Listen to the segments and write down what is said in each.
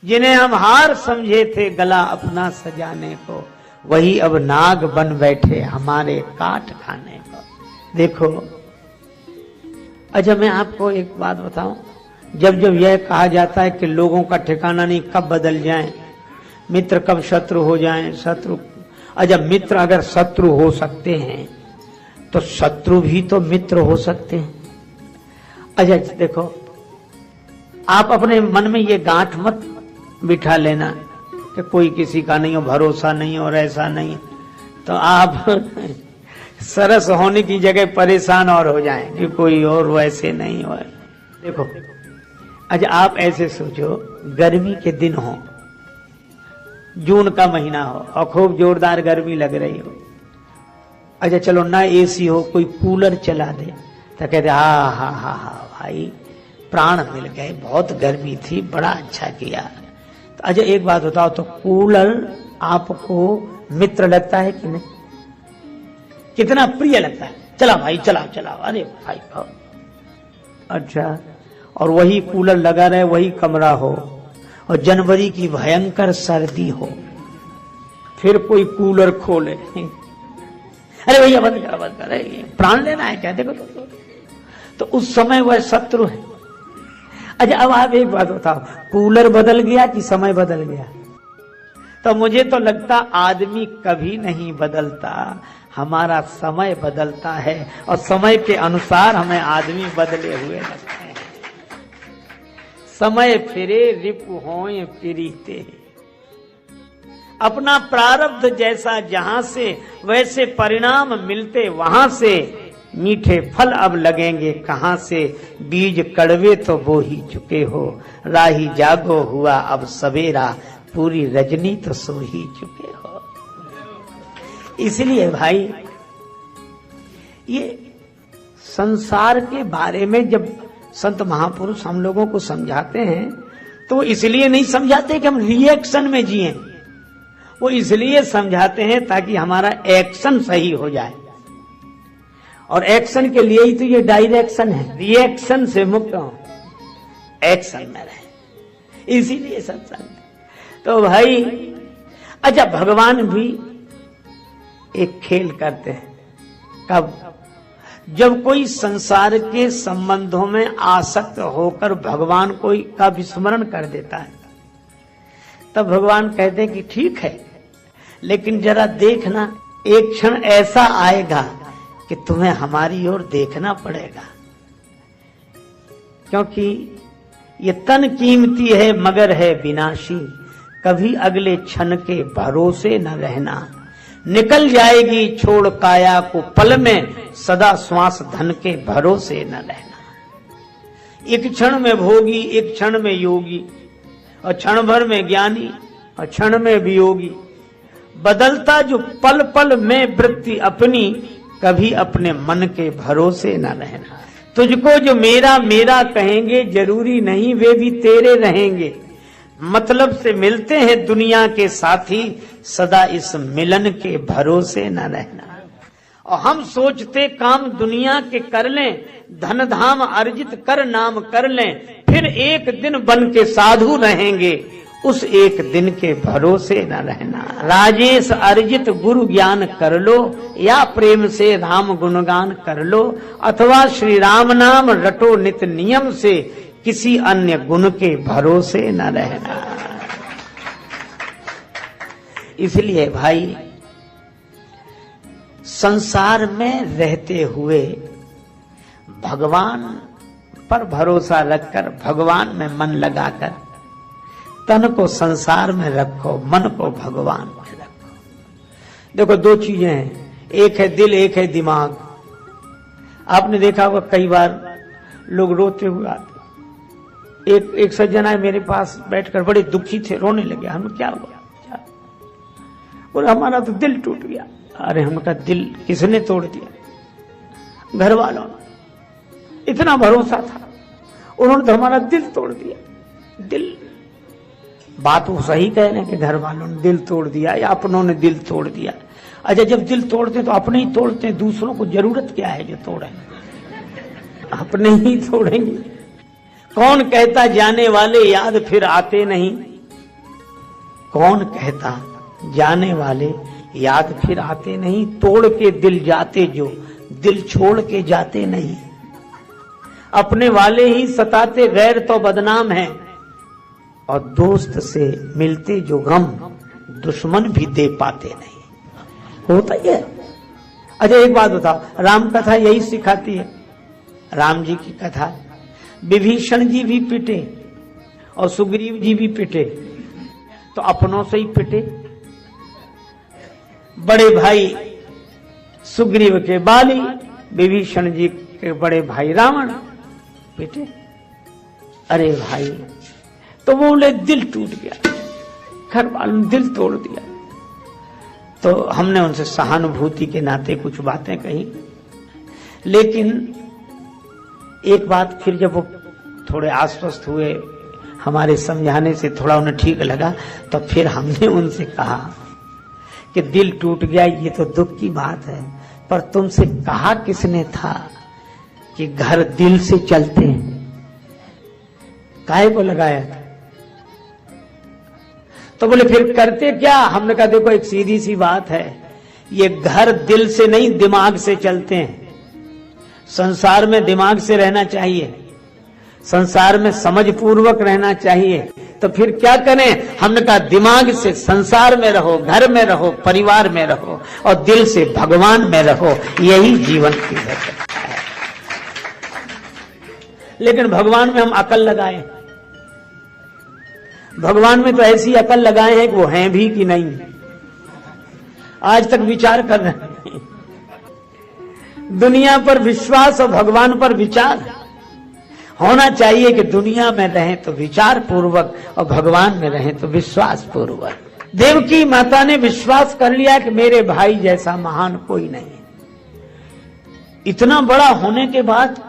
जिन्हें हम हार समझे थे गला अपना सजाने को, वही अब नाग बन बैठे हमारे काट खाने को। देखो, अच्छा मैं आपको एक बात बताऊं, जब जब यह कहा जाता है कि लोगों का ठिकाना नहीं, कब बदल जाएं, मित्र कब शत्रु हो जाएं, शत्रु, अच्छा मित्र अगर शत्रु हो सकते हैं तो शत्रु भी तो मित्र हो सकते हैं। अच्छा देखो, आप अपने मन में ये गांठ मत बिठा लेना कि कोई किसी का नहीं हो, भरोसा नहीं और ऐसा नहीं, तो आप सरस होने की जगह परेशान और हो जाएं कि कोई और वैसे नहीं हो। देखो, अच्छा आप ऐसे सोचो, गर्मी के दिन हो, जून का महीना हो और खूब जोरदार गर्मी लग रही हो, अच्छा चलो ना एसी हो, कोई कूलर चला दे तो कहते हा भाई प्राण मिल गए, बहुत गर्मी थी, बड़ा अच्छा किया। तो अच्छा एक बात बताओ, तो कूलर आपको मित्र लगता है कि नहीं? कितना प्रिय लगता है, चला भाई चला चला, अरे भाई भाई। अच्छा, और वही कूलर लगा रहे, वही कमरा हो और जनवरी की भयंकर सर्दी हो, फिर कोई कूलर खोले, अरे भैया बंद कर, प्राण लेना है क्या? देखो तो उस समय वह शत्रु है। अच्छा अब आप एक बात बताओ, कूलर बदल गया कि समय बदल गया? तो मुझे तो लगता आदमी कभी नहीं बदलता, हमारा समय बदलता है और समय के अनुसार हमें आदमी बदले हुए लगते हैं। समय फिरे रिपु होए फिरीते, अपना प्रारब्ध जैसा जहां से वैसे परिणाम मिलते वहां से, मीठे फल अब लगेंगे कहां से, बीज कड़वे तो बो ही चुके हो, राही जागो हुआ अब सवेरा, पूरी रजनी तो सो ही चुके हो। इसलिए भाई ये संसार के बारे में जब संत महापुरुष हम लोगों को समझाते हैं तो इसलिए नहीं समझाते कि हम रिएक्शन में जिए, वो इसलिए समझाते हैं ताकि हमारा एक्शन सही हो जाए, और एक्शन के लिए ही तो ये डायरेक्शन है, रिएक्शन से मुक्त हो, एक्शन में रहे, इसीलिए सत्संग। तो भाई अच्छा भगवान भी एक खेल करते हैं, कब? जब कोई संसार के संबंधों में आसक्त होकर भगवान कोई का विस्मरण कर देता है, तब भगवान कहते हैं कि ठीक है, लेकिन जरा देखना, एक क्षण ऐसा आएगा कि तुम्हें हमारी ओर देखना पड़ेगा, क्योंकि ये तन कीमती है मगर है विनाशी, कभी अगले क्षण के भरोसे न रहना, निकल जाएगी छोड़ काया को पल में, सदा श्वास धन के भरोसे न रहना। एक क्षण में भोगी, एक क्षण में योगी, और क्षण भर में ज्ञानी और क्षण में वियोगी, बदलता जो पल पल में वृत्ति अपनी, कभी अपने मन के भरोसे न रहना। तुझको जो मेरा मेरा कहेंगे, जरूरी नहीं वे भी तेरे रहेंगे, मतलब से मिलते हैं दुनिया के साथी, सदा इस मिलन के भरोसे न रहना। और हम सोचते काम दुनिया के कर लें, धन धाम अर्जित कर नाम कर लें, फिर एक दिन बन के साधु रहेंगे, उस एक दिन के भरोसे न रहना। राजेश अर्जित गुरु ज्ञान कर लो, या प्रेम से राम गुणगान कर लो, अथवा श्री राम नाम रटो नित नियम से, किसी अन्य गुण के भरोसे न रहना। इसलिए भाई संसार में रहते हुए भगवान पर भरोसा रखकर, भगवान में मन लगाकर, तन को संसार में रखो, मन को भगवान में रखो। देखो दो चीजें हैं, एक है दिल, एक है दिमाग। आपने देखा होगा कई बार लोग रोते हुए आते, एक सज्जन आए मेरे पास बैठकर, बड़े दुखी थे, रोने लगे। हम क्या हुआ? बोले हमारा तो दिल टूट गया। अरे हम का दिल किसने तोड़ दिया? घर वालों ने, इतना भरोसा था, उन्होंने तो हमारा दिल तोड़ दिया। दिल, बात वो सही कह रहे हैं कि घर वालों ने दिल तोड़ दिया या अपनों ने दिल तोड़ दिया। अच्छा जब दिल तोड़ते हैं तो अपने ही तोड़ते हैं, दूसरों को जरूरत क्या है जो तोड़े? अपने ही तोड़ेंगे। कौन कहता जाने वाले याद फिर आते नहीं, कौन कहता जाने वाले याद फिर आते नहीं, तोड़ के दिल जाते जो दिल छोड़ के जाते नहीं। अपने वाले ही सताते गैर तो बदनाम है, और दोस्त से मिलते जो गम दुश्मन भी दे पाते नहीं। होता ही है। अच्छा एक बात बताओ, राम कथा यही सिखाती है। राम जी की कथा, विभीषण जी भी पिटे और सुग्रीव जी भी पिटे, तो अपनों से ही पिटे। बड़े भाई सुग्रीव के बाली, विभीषण जी के बड़े भाई रावण पिटे। अरे भाई, तो वो बोले दिल टूट गया, घर वालों ने दिल तोड़ दिया। तो हमने उनसे सहानुभूति के नाते कुछ बातें कही, लेकिन एक बात फिर जब वो थोड़े आश्वस्त हुए, हमारे समझाने से थोड़ा उन्हें ठीक लगा, तो फिर हमने उनसे कहा कि दिल टूट गया ये तो दुख की बात है, पर तुमसे कहा किसने था कि घर दिल से चलते हैं? काहे को लगाया था? तो बोले फिर करते क्या? हमने कहा देखो एक सीधी सी बात है, ये घर दिल से नहीं दिमाग से चलते हैं। संसार में दिमाग से रहना चाहिए, संसार में समझ पूर्वक रहना चाहिए। तो फिर क्या करें? हमने कहा दिमाग से संसार में रहो, घर में रहो, परिवार में रहो, और दिल से भगवान में रहो, यही जीवन की है। लेकिन भगवान में हम अकल लगाए, भगवान में तो ऐसी अकल लगाए हैं कि वो हैं भी कि नहीं, आज तक विचार कर रहे हैं। दुनिया पर विश्वास और भगवान पर विचार होना चाहिए कि दुनिया में रहें तो विचार पूर्वक और भगवान में रहें तो विश्वास पूर्वक। देवकी माता ने विश्वास कर लिया कि मेरे भाई जैसा महान कोई नहीं है। इतना बड़ा होने के बाद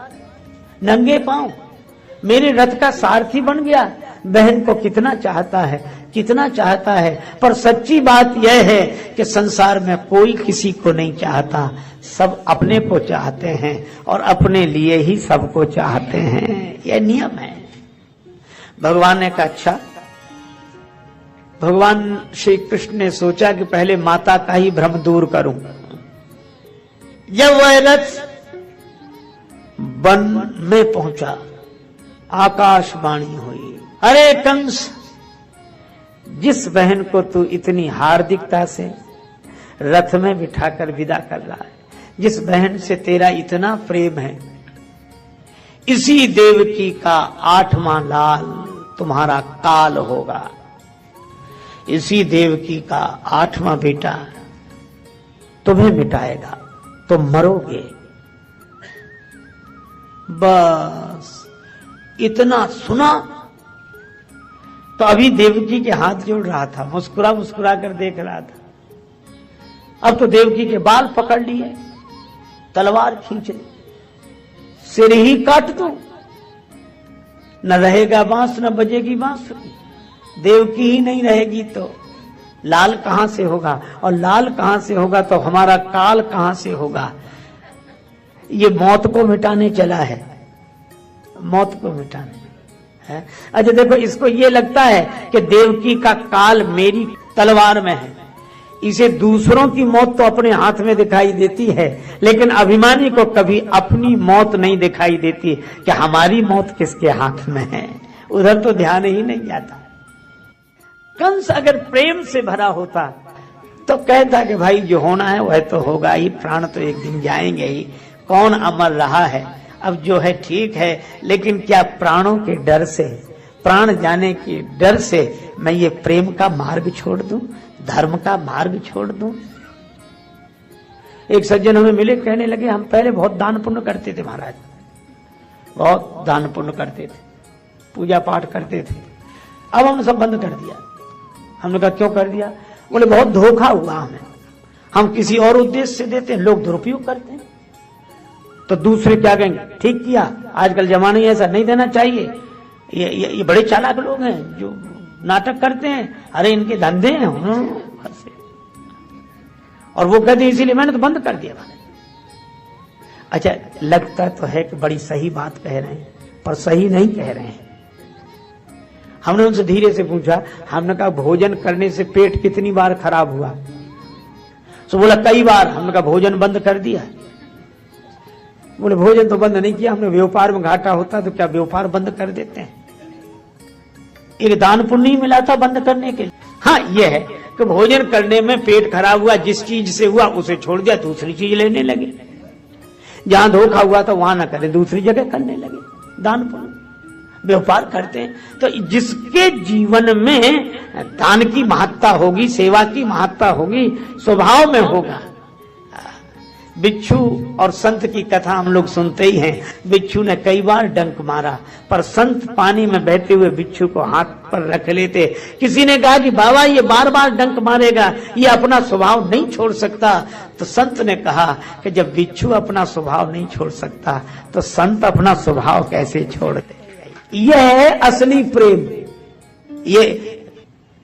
नंगे पांव मेरे रथ का सारथी बन गया। बहन को कितना चाहता है, कितना चाहता है। पर सच्ची बात यह है कि संसार में कोई किसी को नहीं चाहता, सब अपने को चाहते हैं और अपने लिए ही सबको चाहते हैं। यह नियम है। भगवान ने कहा अच्छा, भगवान श्री कृष्ण ने सोचा कि पहले माता का ही भ्रम दूर करूं। जब वह रथ वन में पहुंचा, आकाशवाणी हुई, अरे कंस, जिस बहन को तू इतनी हार्दिकता से रथ में बिठाकर विदा कर रहा है, जिस बहन से तेरा इतना प्रेम है, इसी देवकी का 8वां लाल तुम्हारा काल होगा। इसी देवकी का 8वां बेटा तुम्हें मिटाएगा, तुम मरोगे। बस इतना सुना तो अभी देवकी के हाथ जोड़ रहा था, मुस्कुरा मुस्कुरा कर देख रहा था। अब तो देवकी के बाल पकड़ लिए, तलवार खींच ली, सिर ही काट दो, न रहेगा बांस न बजेगी बांसुरी। देवकी ही नहीं रहेगी तो लाल कहां से होगा, और लाल कहां से होगा तो हमारा काल कहां से होगा। ये मौत को मिटाने चला है, मौत को मिटाने है। अच्छा देखो, इसको ये लगता है कि देवकी का काल मेरी तलवार में है, इसे दूसरों की मौत तो अपने हाथ में दिखाई देती है, लेकिन अभिमानी को कभी अपनी मौत नहीं दिखाई देती कि हमारी मौत किसके हाथ में है। उधर तो ध्यान ही नहीं जाता। कंस अगर प्रेम से भरा होता तो कहता कि भाई जो होना है वह तो होगा ही, प्राण तो एक दिन जाएंगे ही, कौन अमर रहा है, अब जो है ठीक है। लेकिन क्या प्राणों के डर से, प्राण जाने के डर से मैं ये प्रेम का मार्ग छोड़ दूं, धर्म का मार्ग छोड़ दूं? एक सज्जन हमें मिले, कहने लगे हम पहले बहुत दान पुण्य करते थे महाराज, बहुत दान पुण्य करते थे, पूजा पाठ करते थे, अब हमने सब बंद कर दिया। हमने कहा क्यों कर दिया? बोले बहुत धोखा हुआ हमें, हम किसी और उद्देश्य से देते हैं, लोग दुरुपयोग करते हैं। तो दूसरे क्या कहेंगे, ठीक किया, आजकल जमाना ही ऐसा, नहीं देना चाहिए। ये बड़े चालाक लोग हैं जो नाटक करते हैं, अरे इनके धंधे हैं। और वो कहते हैं इसीलिए मैंने तो बंद कर दिया। अच्छा, लगता तो है कि बड़ी सही बात कह रहे हैं, पर सही नहीं कह रहे हैं। हमने उनसे धीरे से पूछा, हमने कहा भोजन करने से पेट कितनी बार खराब हुआ? तो बोला कई बार। हमने कहा भोजन बंद कर दिया? बोले भोजन तो बंद नहीं किया हमने, व्यापार में घाटा होता तो क्या व्यापार बंद कर देते हैं? एक दान पुण्य ही मिला था बंद करने के लिए। हाँ यह है कि भोजन करने में पेट खराब हुआ, जिस चीज से हुआ उसे छोड़ दिया, दूसरी चीज लेने लगे। जहां धोखा हुआ तो वहां ना करे, दूसरी जगह करने लगे। दान पुण्य व्यापार करते हैं। तो जिसके जीवन में दान की महत्ता होगी, सेवा की महत्ता होगी, स्वभाव में होगा। बिच्छू और संत की कथा हम लोग सुनते ही हैं। बिच्छू ने कई बार डंक मारा, पर संत पानी में बहते हुए बिच्छू को हाथ पर रख लेते। किसी ने कहा कि बाबा ये बार बार डंक मारेगा, ये अपना स्वभाव नहीं छोड़ सकता। तो संत ने कहा कि जब बिच्छू अपना स्वभाव नहीं छोड़ सकता तो संत अपना स्वभाव कैसे छोड़ दे? यह है असली प्रेम। ये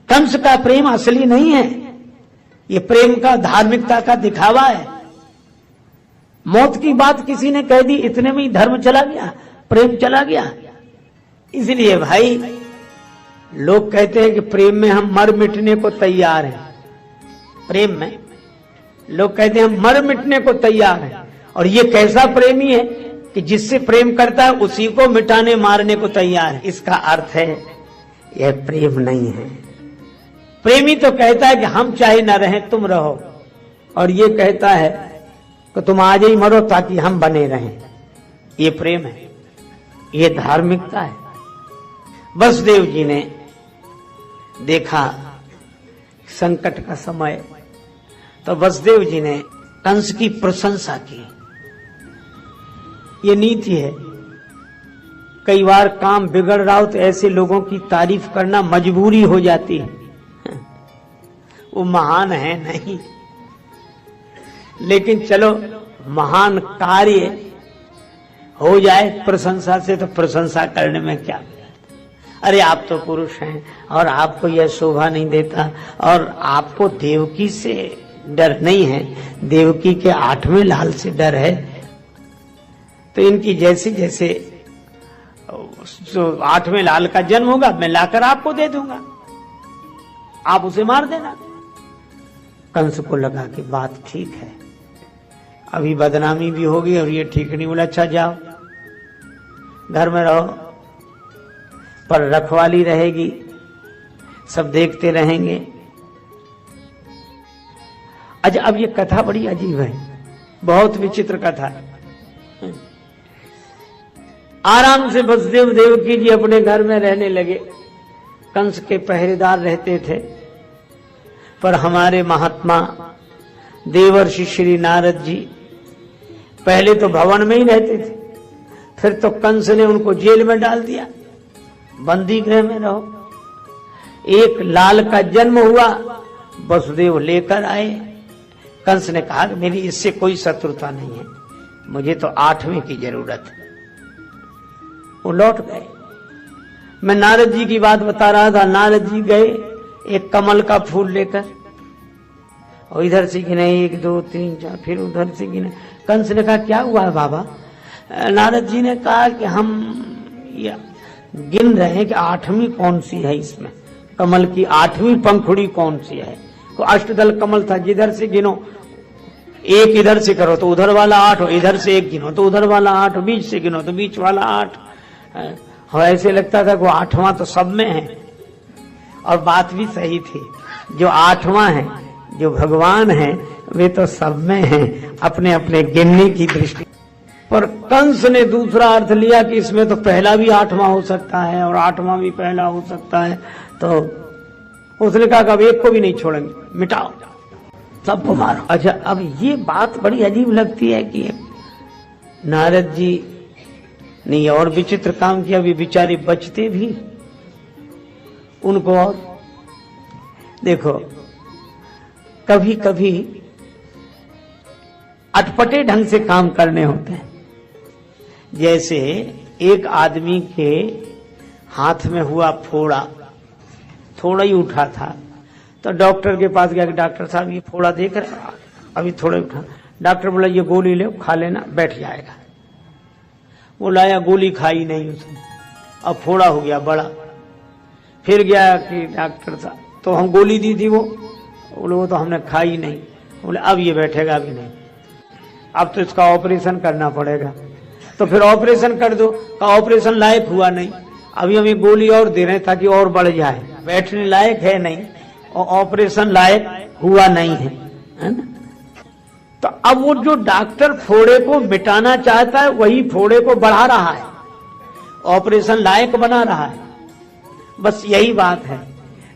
कंस का प्रेम असली नहीं है, ये प्रेम का धार्मिकता का दिखावा है। मौत की बात किसी ने कह दी, इतने में ही धर्म चला गया, प्रेम चला गया। इसलिए भाई लोग कहते हैं कि प्रेम में हम मर मिटने को तैयार हैं। प्रेम में लोग कहते हैं हम मर मिटने को तैयार हैं। और ये कैसा प्रेमी है कि जिससे प्रेम करता है उसी को मिटाने मारने को तैयार है। इसका अर्थ है यह प्रेम नहीं है। प्रेमी तो कहता है कि हम चाहे ना रहें तुम रहो, और ये कहता है कि तुम आज ही मरो ताकि हम बने रहें। ये प्रेम है, ये धार्मिकता है। वसुदेव जी ने देखा संकट का समय, तो वसुदेव जी ने कंस की प्रशंसा की। ये नीति है। कई बार काम बिगड़ रहा हो तो ऐसे लोगों की तारीफ करना मजबूरी हो जाती है। वो महान है नहीं, लेकिन चलो महान कार्य हो जाए प्रशंसा से, तो प्रशंसा करने में क्या? अरे आप तो पुरुष हैं और आपको यह शोभा नहीं देता, और आपको देवकी से डर नहीं है, देवकी के 8वें लाल से डर है। तो इनकी जैसे जैसे 8वें लाल का जन्म होगा मैं लाकर आपको दे दूंगा, आप उसे मार देना। कंस को लगा कि बात ठीक है, अभी बदनामी भी होगी और ये ठीक नहीं। बोला अच्छा जाओ घर में रहो, पर रखवाली रहेगी, सब देखते रहेंगे। अच्छा अब ये कथा बड़ी अजीब है, बहुत विचित्र कथा है। आराम से वसुदेव देवकी जी अपने घर में रहने लगे। कंस के पहरेदार रहते थे, पर हमारे महात्मा देवर्षि श्री नारद जी पहले तो भवन में ही रहते थे, फिर तो कंस ने उनको जेल में डाल दिया, बंदी गृह में रहो। एक लाल का जन्म हुआ, वसुदेव लेकर आए। कंस ने कहा कि मेरी इससे कोई शत्रुता नहीं है, मुझे तो 8वें की जरूरत है। वो लौट गए। मैं नारद जी की बात बता रहा था। नारद जी गए एक कमल का फूल लेकर, और इधर से गिने 1 2 3 4, फिर उधर से गिने। कंस ने कहा क्या हुआ है बाबा? नारद जी ने कहा कि हम गिन रहे हैं कि 8वीं कौन सी है, इसमें कमल की 8वीं पंखुड़ी कौन सी है। तो अष्टदल कमल था, जिधर से गिनो, एक इधर से करो तो उधर वाला 8, इधर से एक गिनो तो उधर वाला 8, बीच से गिनो तो बीच वाला 8। ऐसे लगता था कि 8वां तो सब में है। और बात भी सही थी, जो 8वां है, जो भगवान है, वे तो सब में हैं, अपने अपने गिनने की दृष्टि। पर कंस ने दूसरा अर्थ लिया कि इसमें तो पहला भी 8वां हो सकता है और 8वां भी पहला हो सकता है। तो उसने कहा कि अब एक को भी नहीं छोड़ेंगे, मिटाओ, सबको मारो। अच्छा अब ये बात बड़ी अजीब लगती है कि नारद जी ने और विचित्र काम किया, भी बेचारे बचते भी उनको। और देखो कभी कभी अटपटे ढंग से काम करने होते हैं। जैसे एक आदमी के हाथ में हुआ फोड़ा, थोड़ा ही उठा था, तो डॉक्टर के पास गया कि डॉक्टर साहब ये फोड़ा देख रहे हैं, अभी थोड़ा उठा। डॉक्टर बोला ये गोली ले, खा लेना, बैठ जाएगा। वो लाया, गोली खाई नहीं उसने, अब फोड़ा हो गया बड़ा। फिर गया कि डॉक्टर साहब, तो हम गोली दी थी वो बोले वो तो हमने खाई नहीं। बोले अब ये बैठेगा भी नहीं, अब तो इसका ऑपरेशन करना पड़ेगा। तो फिर ऑपरेशन कर दो, का ऑपरेशन लायक हुआ नहीं, अभी हम ये गोली और दे रहे हैं ताकि और बढ़ जाए, बैठने लायक है नहीं और ऑपरेशन लायक हुआ नहीं है ना। तो अब वो जो डॉक्टर फोड़े को मिटाना चाहता है वही फोड़े को बढ़ा रहा है, ऑपरेशन लायक बना रहा है। बस यही बात है।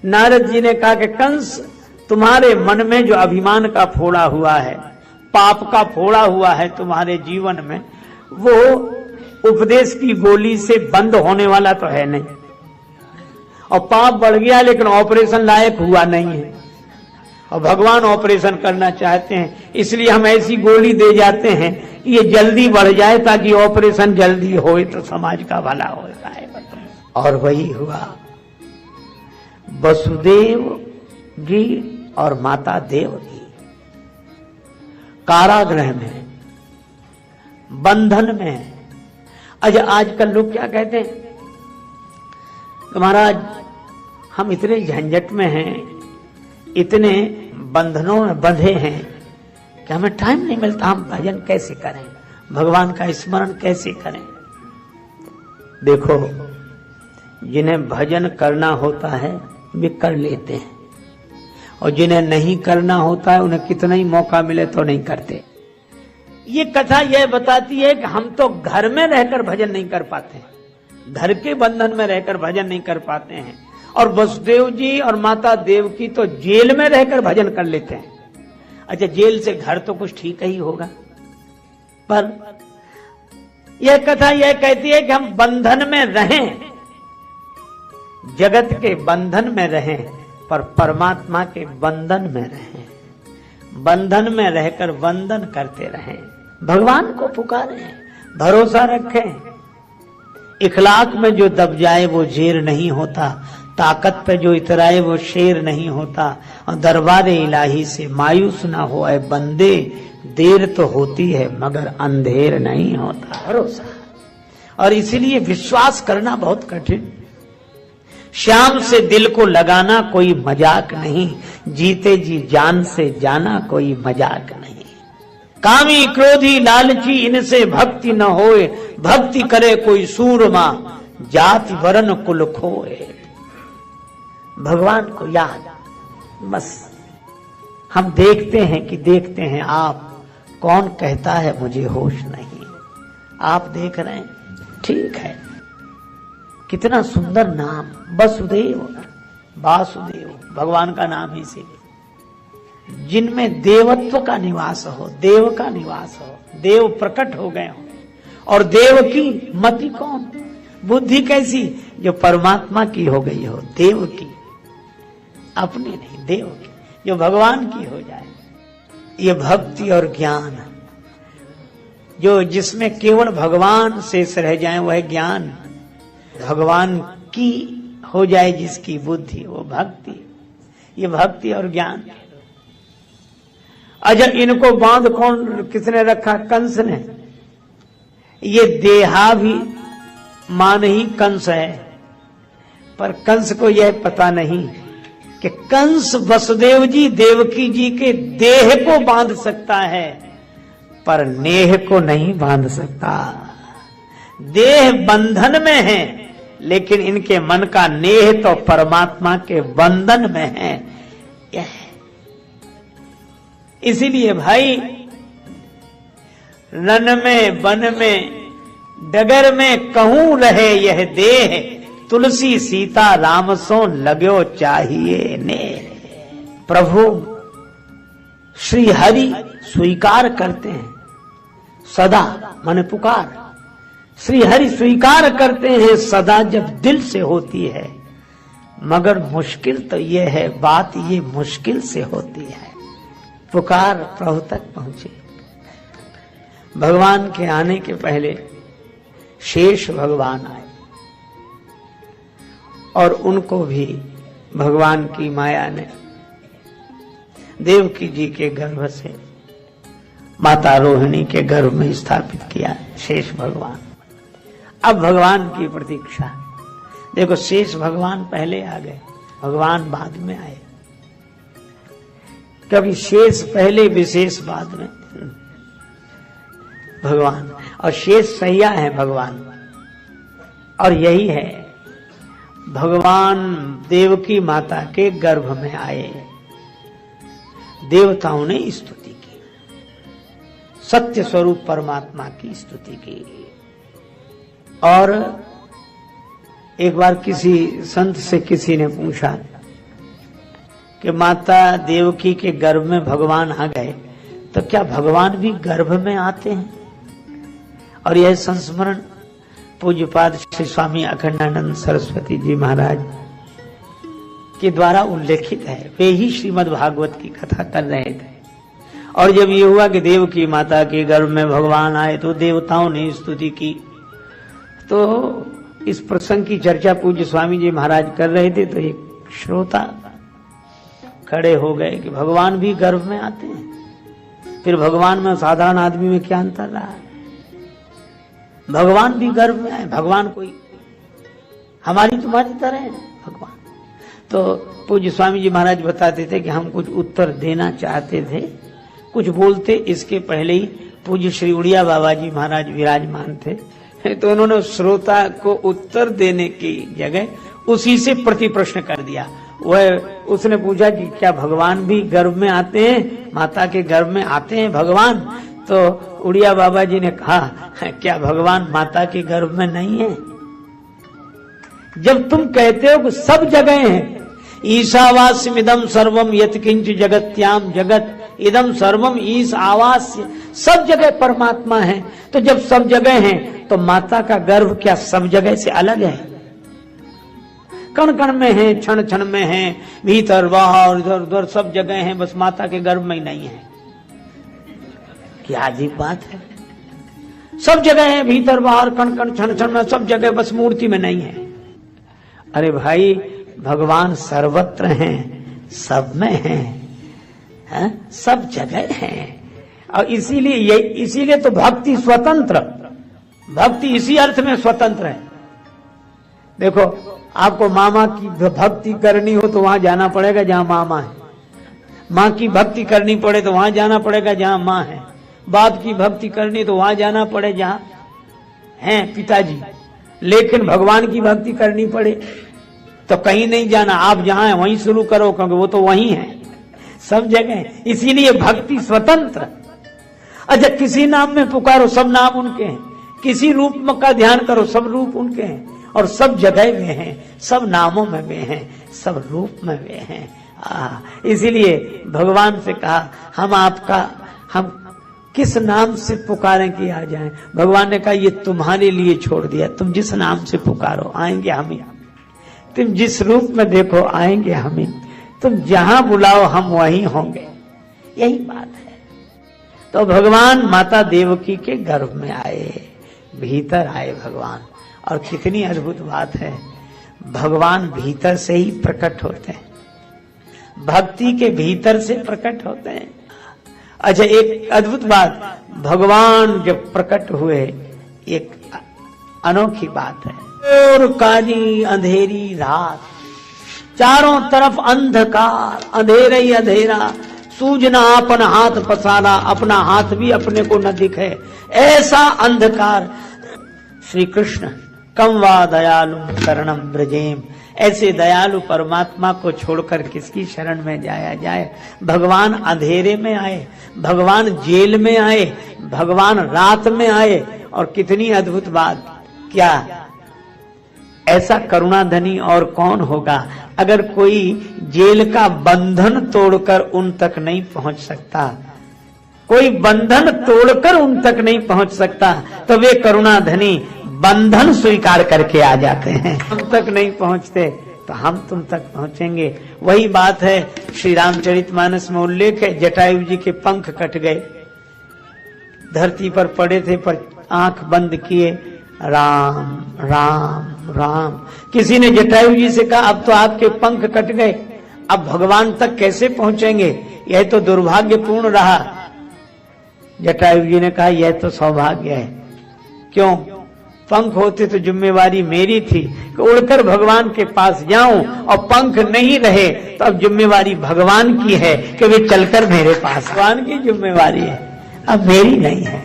नारद जी ने कहा कि कंस, तुम्हारे मन में जो अभिमान का फोड़ा हुआ है, पाप का फोड़ा हुआ है तुम्हारे जीवन में, वो उपदेश की गोली से बंद होने वाला तो है नहीं। और पाप बढ़ गया लेकिन ऑपरेशन लायक हुआ नहीं है, और भगवान ऑपरेशन करना चाहते हैं, इसलिए हम ऐसी गोली दे जाते हैं कि ये जल्दी बढ़ जाए ताकि ऑपरेशन जल्दी होए तो समाज का भला होता है। और वही हुआ। वसुदेव जी और माता देवकी कारागृह में, बंधन में। अच्छा, आजकल लोग क्या कहते हैं कि महाराज हम इतने झंझट में हैं, इतने बंधनों में बंधे हैं कि हमें टाइम नहीं मिलता, हम भजन कैसे करें, भगवान का स्मरण कैसे करें। देखो, जिन्हें भजन करना होता है वे कर लेते हैं, और जिन्हें नहीं करना होता है उन्हें कितना ही मौका मिले तो नहीं करते। ये कथा यह बताती है कि हम तो घर में रहकर भजन नहीं कर पाते, घर के बंधन में रहकर भजन नहीं कर पाते हैं, और वसुदेव जी और माता देवकी तो जेल में रहकर भजन कर लेते हैं। अच्छा, जेल से घर तो कुछ ठीक ही होगा, पर यह कथा यह कहती है कि हम बंधन में रहें, जगत के बंधन में रहें, पर परमात्मा के बंधन में रहें, बंधन में रहकर वंदन करते रहें, भगवान को पुकारें, भरोसा रखें। इखलाक में जो दब जाए वो जेर नहीं होता, ताकत पे जो इतराए वो शेर नहीं होता, और दरबारे इलाही से मायूस ना हो ऐ बंदे, देर तो होती है मगर अंधेर नहीं होता। भरोसा, और इसीलिए विश्वास करना बहुत कठिन। श्याम से दिल को लगाना कोई मजाक नहीं, जीते जी जान से जाना कोई मजाक नहीं। कामी क्रोधी लालची इनसे भक्ति न होए, भक्ति करे कोई सूरमा, जाति वरण कुल खोए। भगवान को याद, बस हम देखते हैं आप, कौन कहता है मुझे होश नहीं, आप देख रहे हैं, ठीक है। कितना सुंदर नाम, वसुदेव, वासुदेव, भगवान का नाम ही से, जिनमें देवत्व का निवास हो, देव का निवास हो, देव प्रकट हो गए हो। और देव की मति कौन, बुद्धि कैसी, जो परमात्मा की हो गई हो, देव की, अपनी नहीं, देव की, जो भगवान की हो जाए। ये भक्ति और ज्ञान, जो जिसमें केवल भगवान शेष रह जाए वह ज्ञान, भगवान की हो जाए जिसकी बुद्धि, वो भक्ति। ये भक्ति और ज्ञान। अच्छा, इनको बांध कौन, किसने रखा, कंस ने। ये देहाभिमान ही कंस है, पर कंस को यह पता नहीं कि कंस वसुदेव जी देवकी जी के देह को बांध सकता है, पर नेह को नहीं बांध सकता। देह बंधन में है, लेकिन इनके मन का नेह तो परमात्मा के बंधन में है। यह इसीलिए भाई, रन में वन में डगर में कहूं रहे यह देह, तुलसी सीता राम सो लगो चाहिए ने। प्रभु श्री हरि स्वीकार करते हैं सदा, माने पुकार, श्री हरि स्वीकार करते हैं सदा जब दिल से होती है, मगर मुश्किल तो ये है, बात ये मुश्किल से होती है। पुकार प्रभु तक पहुंचे। भगवान के आने के पहले शेष भगवान आए, और उनको भी भगवान की माया ने देवकी जी के गर्भ से माता रोहिणी के गर्भ में स्थापित किया। शेष भगवान, अब भगवान की प्रतीक्षा। देखो शेष भगवान पहले आ गए, भगवान बाद में आए। कभी शेष पहले विशेष बाद में भगवान, और शेष सैया है भगवान। और यही है, भगवान देवकी माता के गर्भ में आए, देवताओं ने स्तुति की, सत्य स्वरूप परमात्मा की स्तुति की। और एक बार किसी संत से किसी ने पूछा कि माता देवकी के गर्भ में भगवान आ गए, तो क्या भगवान भी गर्भ में आते हैं? और यह संस्मरण पूज्यपाद श्री स्वामी अखंडानंद सरस्वती जी महाराज के द्वारा उल्लेखित है। वे ही श्रीमद् भागवत की कथा कर रहे थे, और जब ये हुआ कि देवकी माता के गर्भ में भगवान आए तो देवताओं ने स्तुति की। तो इस प्रसंग की चर्चा पूज्य स्वामी जी महाराज कर रहे थे, तो एक श्रोता खड़े हो गए कि भगवान भी गर्भ में आते हैं, फिर भगवान में साधारण आदमी में क्या अंतर रहा है? भगवान भी गर्भ में आए, भगवान कोई हमारी तुम्हारी तरह है भगवान। तो पूज्य स्वामी जी महाराज बताते थे कि हम कुछ उत्तर देना चाहते थे, कुछ बोलते इसके पहले ही पूज्य श्री उड़िया बाबा जी महाराज विराजमान थे, तो उन्होंने श्रोता को उत्तर देने की जगह उसी से प्रति प्रश्न कर दिया। वह उसने पूछा कि क्या भगवान भी गर्भ में आते हैं, माता के गर्भ में आते हैं भगवान? तो उड़िया बाबा जी ने कहा, क्या भगवान माता के गर्भ में नहीं है? जब तुम कहते हो कि सब जगह है, ईशावास्यमिदं सर्वम यत्किंच जगत्याम जगत इदम सर्वम ईश आवास्य, सब जगह परमात्मा है, तो जब सब जगह है तो माता का गर्भ क्या सब जगह से अलग है? कण कण में है, क्षण क्षण में है, भीतर बाहर इधर उधर सब जगह है, बस माता के गर्भ में ही नहीं है। क्या अजीब बात है, सब जगह है, भीतर बाहर कण कण क्षण क्षण में सब जगह, बस मूर्ति में नहीं है। अरे भाई, भगवान सर्वत्र हैं, सब में हैं, सब जगह हैं। और इसीलिए तो भक्ति स्वतंत्र, भक्ति इसी अर्थ में स्वतंत्र है। देखो, आपको मामा की भक्ति करनी हो तो वहां जाना पड़ेगा जहां मामा है, माँ की भक्ति करनी पड़े तो वहां जाना पड़ेगा जहां माँ है, बाप की भक्ति करनी तो वहां जाना पड़े जहां हैं पिताजी। लेकिन भगवान की भक्ति करनी पड़े तो कहीं नहीं जाना, आप जहां हैं वहीं शुरू करो, क्योंकि वो तो वहीं है, सब जगह। इसीलिए भक्ति स्वतंत्र। अच्छा, किसी नाम में पुकारो, सब नाम उनके हैं, किसी रूप में का ध्यान करो, सब रूप उनके हैं, और सब जगह वे हैं, सब नामों में वे हैं, सब रूप में वे हैं। इसीलिए भगवान से कहा, हम किस नाम से पुकारें कि आ जाएं? भगवान ने कहा, ये तुम्हारे लिए छोड़ दिया, तुम जिस नाम से पुकारो आएंगे हम ही, तुम जिस रूप में देखो आएंगे हम ही, तुम जहां बुलाओ हम वहीं होंगे, यही बात है। तो भगवान माता देवकी के गर्भ में आए, भीतर आए भगवान। और कितनी अद्भुत बात है, भगवान भीतर से ही प्रकट होते हैं, भक्ति के भीतर से प्रकट होते हैं। अच्छा, एक अद्भुत बात, भगवान जब प्रकट हुए, एक अनोखी बात है, और काली अंधेरी रात, चारों तरफ अंधकार, अंधेरा ही अंधेरा, सूझना अपन हाथ पसारा, अपना हाथ भी अपने को न दिखे, ऐसा अंधकार। श्री कृष्ण कम वा दयालु शरणम ब्रजेम, ऐसे दयालु परमात्मा को छोड़कर किसकी शरण में जाया जाए? भगवान अंधेरे में आए, भगवान जेल में आए, भगवान रात में आए। और कितनी अद्भुत बात, क्या ऐसा करुणाधनी और कौन होगा? अगर कोई जेल का बंधन तोड़कर उन तक नहीं पहुंच सकता, कोई बंधन तोड़कर उन तक नहीं पहुंच सकता, तो वे करुणाधनी बंधन स्वीकार करके आ जाते हैं। हम तक नहीं पहुंचते तो हम तुम तक पहुंचेंगे। वही बात है, श्री रामचरितमानस में उल्लेख है, जटायु जी के पंख कट गए, धरती पर पड़े थे, पर आंख बंद किए, राम राम राम। किसी ने जटायु जी से कहा, अब तो आपके पंख कट गए, अब भगवान तक कैसे पहुंचेंगे? यह तो दुर्भाग्यपूर्ण रहा। जटायु जी ने कहा, यह तो सौभाग्य है। क्यों? पंख होते तो जिम्मेवारी मेरी थी कि उड़कर भगवान के पास जाऊं, और पंख नहीं रहे तो अब जिम्मेवारी भगवान की है कि वे चलकर मेरे पास। भगवान की जिम्मेवारी है, अब मेरी नहीं है।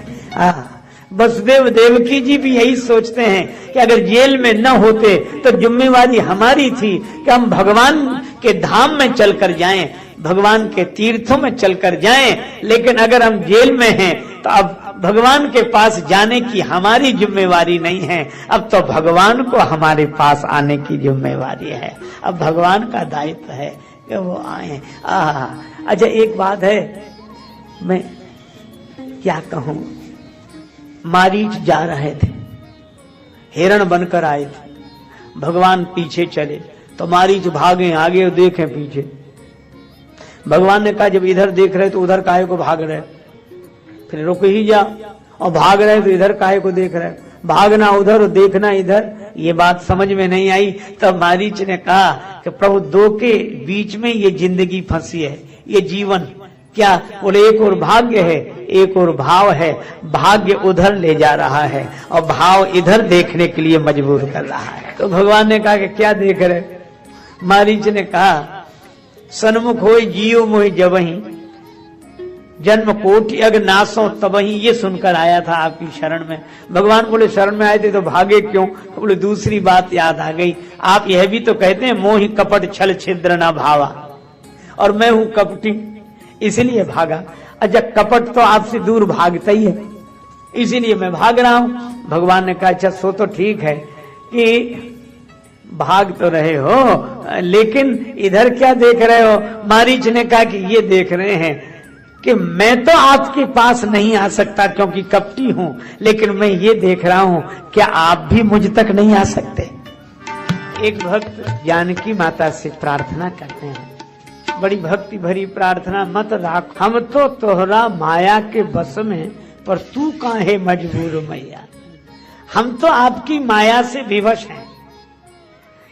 वसुदेव देवकी जी भी यही सोचते हैं कि अगर जेल में न होते तो जिम्मेवारी हमारी थी कि हम भगवान के धाम में चलकर जाएं, भगवान के तीर्थों में चलकर जाएं, लेकिन अगर हम जेल में हैं तो अब भगवान के पास जाने की हमारी जिम्मेवारी नहीं है, अब तो भगवान को हमारे पास आने की जिम्मेवारी है। अब भगवान का दायित्व है कि वो आए। अच्छा, एक बात है, मैं क्या कहूं, मारीच जा रहे थे, हिरण बनकर आए थे, भगवान पीछे चले तो मारीच भागे आगे और देखे पीछे। भगवान ने कहा जब इधर देख रहे तो उधर काहे को भाग रहे, फिर रुक ही जा, और भाग रहे तो इधर काहे को देख रहे, भागना उधर और देखना इधर। ये बात समझ में नहीं आई। तब मारीच ने कहा कि प्रभु दो के बीच में ये जिंदगी फंसी है, ये जीवन क्या। बोले एक और भाग्य है, एक और भाव है, भाग्य उधर ले जा रहा है और भाव इधर देखने के लिए मजबूर कर रहा है। तो भगवान ने कहा कि क्या देख रहे। मारीच ने कहा सन्मुख होय जियो मोहि जबहि, जन्म कोटि अग नासो तबहि। ये सुनकर आया था आपकी शरण में। भगवान बोले शरण में आए थे तो भागे क्यों। बोले दूसरी बात याद आ गई, आप यह भी तो कहते हैं मोहि कपट छल छिद्र न भावा, और मैं हूं कपटी इसलिए भागा। अच्छा, कपट तो आपसे दूर भागता ही है, इसीलिए मैं भाग रहा हूं। भगवान ने कहा अच्छा सो तो ठीक है कि भाग तो रहे हो, लेकिन इधर क्या देख रहे हो। मारीच ने कहा कि ये देख रहे हैं कि मैं तो आपके पास नहीं आ सकता क्योंकि कपटी हूं, लेकिन मैं ये देख रहा हूं क्या आप भी मुझ तक नहीं आ सकते। एक भक्त जानकी माता से प्रार्थना करते हैं, बड़ी भक्ति भरी प्रार्थना, मत राख हम तो तोहरा माया के बस में, पर तू काहे मजबूर मैया। हम तो आपकी माया से विवश हैं।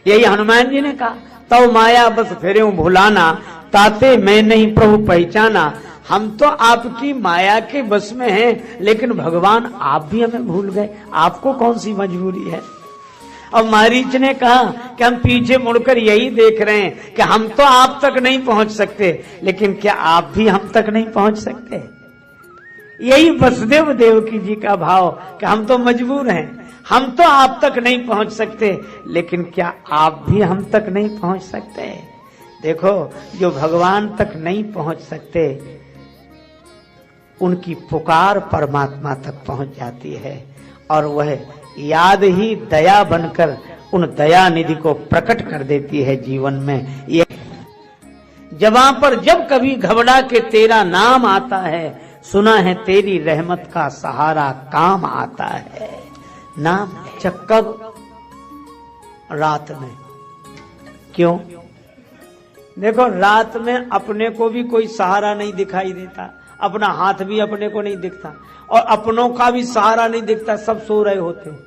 यही हनुमान जी ने कहा, तो माया बस फिरे भुलाना, ताते मैं नहीं प्रभु पहचाना। हम तो आपकी माया के बस में हैं, लेकिन भगवान आप भी हमें भूल गए, आपको कौन सी मजबूरी है। और मारीच ने कहा कि हम पीछे मुड़कर यही देख रहे हैं कि हम तो आप तक नहीं पहुंच सकते, लेकिन क्या आप भी हम तक नहीं पहुंच सकते। यही वसुदेव देवकी जी का भाव कि हम तो मजबूर हैं, हम तो आप तक नहीं पहुंच सकते, लेकिन क्या आप भी हम तक नहीं पहुंच सकते। देखो, जो भगवान तक नहीं पहुंच सकते उनकी पुकार परमात्मा तक पहुंच जाती है, और वह याद ही दया बनकर उन दया निधि को प्रकट कर देती है जीवन में। ये जबां पर जब कभी घबरा के तेरा नाम आता है, सुना है तेरी रहमत का सहारा काम आता है। नाम कब? रात में। क्यों? देखो, रात में अपने को भी कोई सहारा नहीं दिखाई देता, अपना हाथ भी अपने को नहीं दिखता, और अपनों का भी सहारा नहीं दिखता। सब सो रहे होते हैं,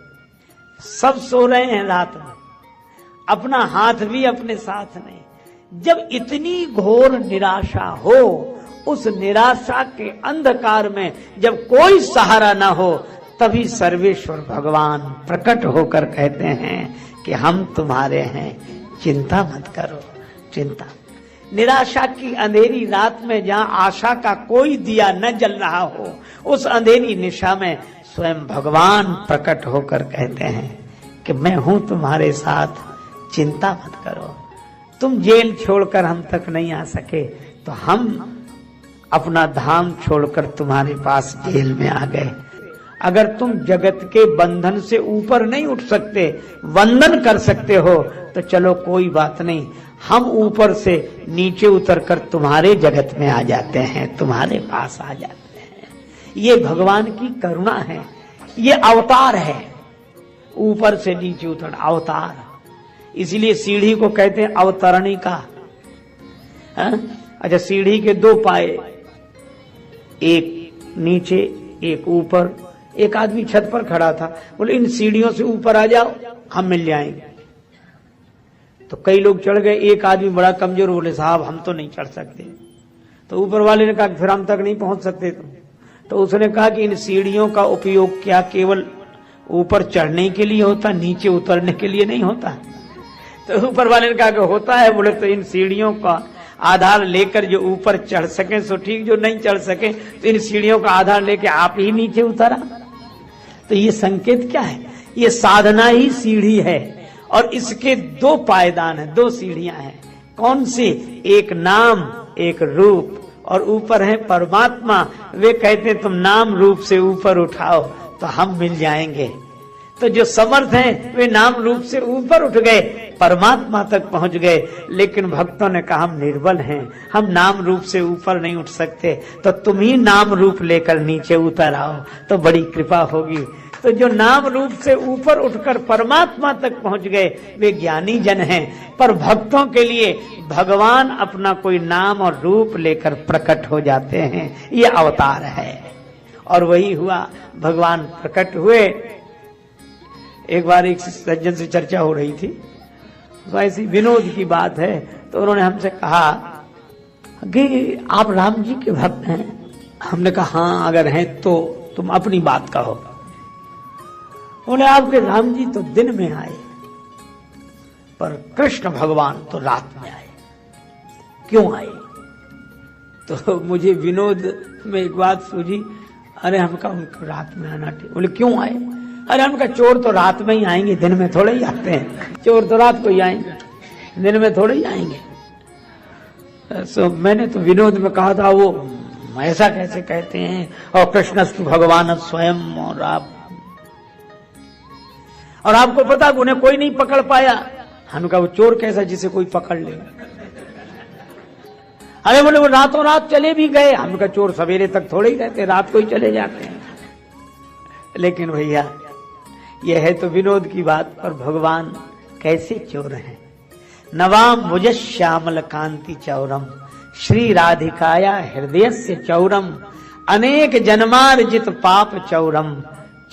सब सो रहे हैं रात में, अपना हाथ भी अपने साथ नहीं। जब इतनी घोर निराशा हो, उस निराशा के अंधकार में जब कोई सहारा ना हो, तभी सर्वेश्वर भगवान प्रकट होकर कहते हैं कि हम तुम्हारे हैं, चिंता मत करो। चिंता, निराशा की अंधेरी रात में जहां आशा का कोई दिया न जल रहा हो, उस अंधेरी निशा में स्वयं भगवान प्रकट होकर कहते हैं कि मैं हूं तुम्हारे साथ, चिंता मत करो। तुम जेल छोड़कर हम तक नहीं आ सके, तो हम अपना धाम छोड़कर तुम्हारे पास जेल में आ गए। अगर तुम जगत के बंधन से ऊपर नहीं उठ सकते, वंदन कर सकते हो, तो चलो कोई बात नहीं, हम ऊपर से नीचे उतरकर तुम्हारे जगत में आ जाते हैं, तुम्हारे पास आ जाते हैं। ये भगवान की करुणा है, ये अवतार है, ऊपर से नीचे उतर अवतार। इसलिए सीढ़ी को कहते हैं अवतरणिका। अच्छा, सीढ़ी के दो पाए, एक नीचे एक ऊपर। एक आदमी छत पर खड़ा था, बोले इन सीढ़ियों से ऊपर आ जाओ, हम मिल जाएंगे। तो कई लोग चढ़ गए, एक आदमी बड़ा कमजोर, बोले साहब हम तो नहीं चढ़ सकते। तो ऊपर वाले ने कहा फिर हम तक नहीं पहुंच सकते तुम। तो उसने कहा कि इन सीढ़ियों का उपयोग क्या केवल ऊपर चढ़ने के लिए होता, नीचे उतरने के लिए नहीं होता। तो ऊपर वाले ने कहा कि होता है। बोले तो इन सीढ़ियों का आधार लेकर जो ऊपर चढ़ सके सो ठीक, जो नहीं चढ़ सके तो इन सीढ़ियों का आधार लेके आप ही नीचे उतरा। तो ये संकेत क्या है? ये साधना ही सीढ़ी है और इसके दो पायदान है, दो सीढ़ियां हैं। कौन सी? एक नाम, एक रूप, और ऊपर है परमात्मा। वे कहते हैं तुम नाम रूप से ऊपर उठाओ तो हम मिल जाएंगे। तो जो समर्थ हैं वे नाम रूप से ऊपर उठ गए, परमात्मा तक पहुंच गए। लेकिन भक्तों ने कहा हम निर्बल हैं, हम नाम रूप से ऊपर नहीं उठ सकते, तो तुम ही नाम रूप लेकर नीचे उतर आओ तो बड़ी कृपा होगी। तो जो नाम रूप से ऊपर उठकर परमात्मा तक पहुंच गए वे ज्ञानी जन हैं। पर भक्तों के लिए भगवान अपना कोई नाम और रूप लेकर प्रकट हो जाते हैं, ये अवतार है। और वही हुआ, भगवान प्रकट हुए। एक बार एक सज्जन से चर्चा हो रही थी, तो ऐसी विनोद की बात है, तो उन्होंने हमसे कहा कि आप राम जी के भक्त हैं। हमने कहा हाँ, अगर हैं तो तुम अपनी बात कहो। बोले आपके राम जी तो दिन में आए पर कृष्ण भगवान तो रात में आए, क्यों आए? तो मुझे विनोद में एक बात सूझी। अरे हमका उनको रात में आना ठीक। बोले क्यों आए? अरे हमका चोर तो रात में ही आएंगे, दिन में थोड़े ही आते हैं। चोर तो रात को ही आएंगे, दिन में थोड़े ही आएंगे। सो मैंने तो विनोद में कहा था वो ऐसा कैसे कहते हैं, और कृष्णस्तु भगवान स्वयं, और आपको पता उन्हें कोई नहीं पकड़ पाया। हम कहा वो चोर कैसा जिसे कोई पकड़ ले? अरे बोले वो रातों रात चले भी गए। हम कहा चोर सवेरे तक थोड़े ही रहते, रात को ही चले जाते हैं। लेकिन भैया यह है तो विनोद की बात, पर भगवान कैसे चोर हैं। नवाम मुझ श्यामल कांति चौरम, श्री राधिकाया हृदय से चौरम, अनेक जन्मार्जित पाप चौरम,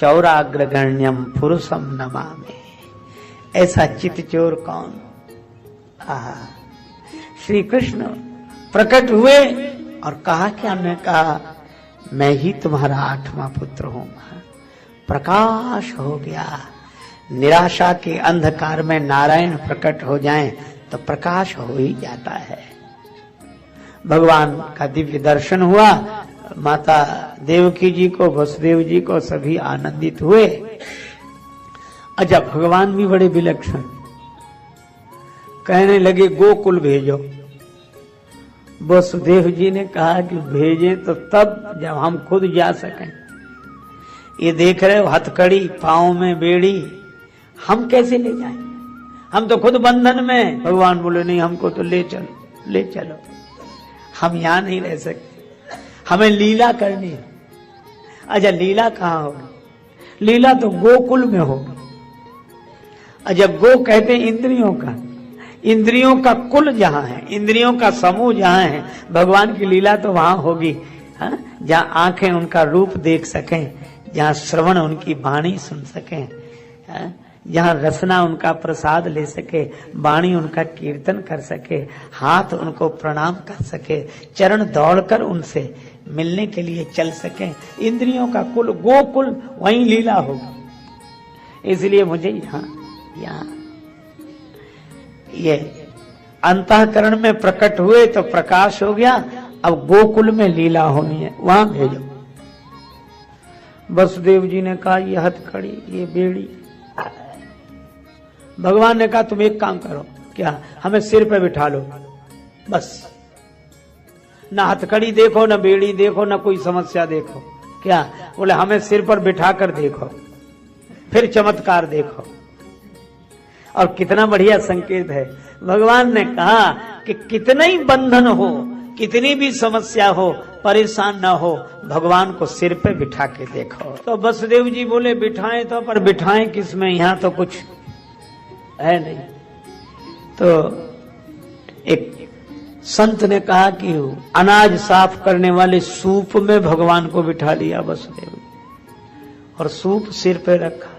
चौराग्रगण्यम पुरुषम नमामि। ऐसा चित चोर कौन? श्री कृष्ण प्रकट हुए और कहा क्या? हमने कहा मैं ही तुम्हारा 8वां पुत्र हूं। प्रकाश हो गया। निराशा के अंधकार में नारायण प्रकट हो जाएं तो प्रकाश हो ही जाता है। भगवान का दिव्य दर्शन हुआ। माता देवकी जी को, वसुदेव जी को सभी आनंदित हुए। अच्छा, भगवान भी बड़े विलक्षण, कहने लगे गोकुल भेजो। वसुदेव जी ने कहा कि भेजे तो तब जब हम खुद जा सकें। ये देख रहे हो हथकड़ी, पांव में बेड़ी, हम कैसे ले जाएं? हम तो खुद बंधन में। भगवान बोले नहीं, हमको तो ले चलो, ले चलो, हम यहां नहीं रह सकते, हमें लीला करनी है। अच्छा, लीला कहाँ होगी? लीला तो गोकुल में होगी। अच्छा, गो कहते हैं इंद्रियों का, इंद्रियों का कुल जहां है, इंद्रियों का समूह जहां है, भगवान की लीला तो वहां होगी। जहां आंखें उनका रूप देख सकें, जहां श्रवण उनकी वाणी सुन सकें, जहां रसना उनका प्रसाद ले सके, वाणी उनका कीर्तन कर सके, हाथ उनको प्रणाम कर सके, चरण दौड़कर उनसे मिलने के लिए चल सके। इंद्रियों का कुल गोकुल, वहीं लीला होगी। इसलिए मुझे यहाँ ये अंतःकरण में प्रकट हुए तो प्रकाश हो गया। अब गोकुल में लीला होनी है, वहां भेजो। वसुदेव जी ने कहा ये हथकड़ी, ये बेड़ी। भगवान ने कहा तुम एक काम करो, क्या? हमें सिर पे बिठा लो, बस। ना हथकड़ी देखो, ना बेड़ी देखो, ना कोई समस्या देखो। क्या? बोले हमें सिर पर बिठा कर देखो, फिर चमत्कार देखो। और कितना बढ़िया संकेत है। भगवान ने कहा कि कितना ही बंधन हो, कितनी भी समस्या हो, परेशान ना हो, भगवान को सिर पे बिठा के देखो। तो वसुदेव जी बोले बिठाएं तो, पर बिठाएं किसमें? यहां तो कुछ है नहीं। तो एक संत ने कहा कि अनाज साफ करने वाले सूप में भगवान को बिठा लिया वसुदेव, और सूप सिर पे रखा।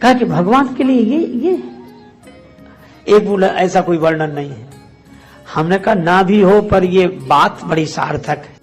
कहा कि भगवान के लिए ये एक बोला ऐसा कोई वर्णन नहीं है। हमने कहा ना भी हो, पर ये बात बड़ी सार्थक है।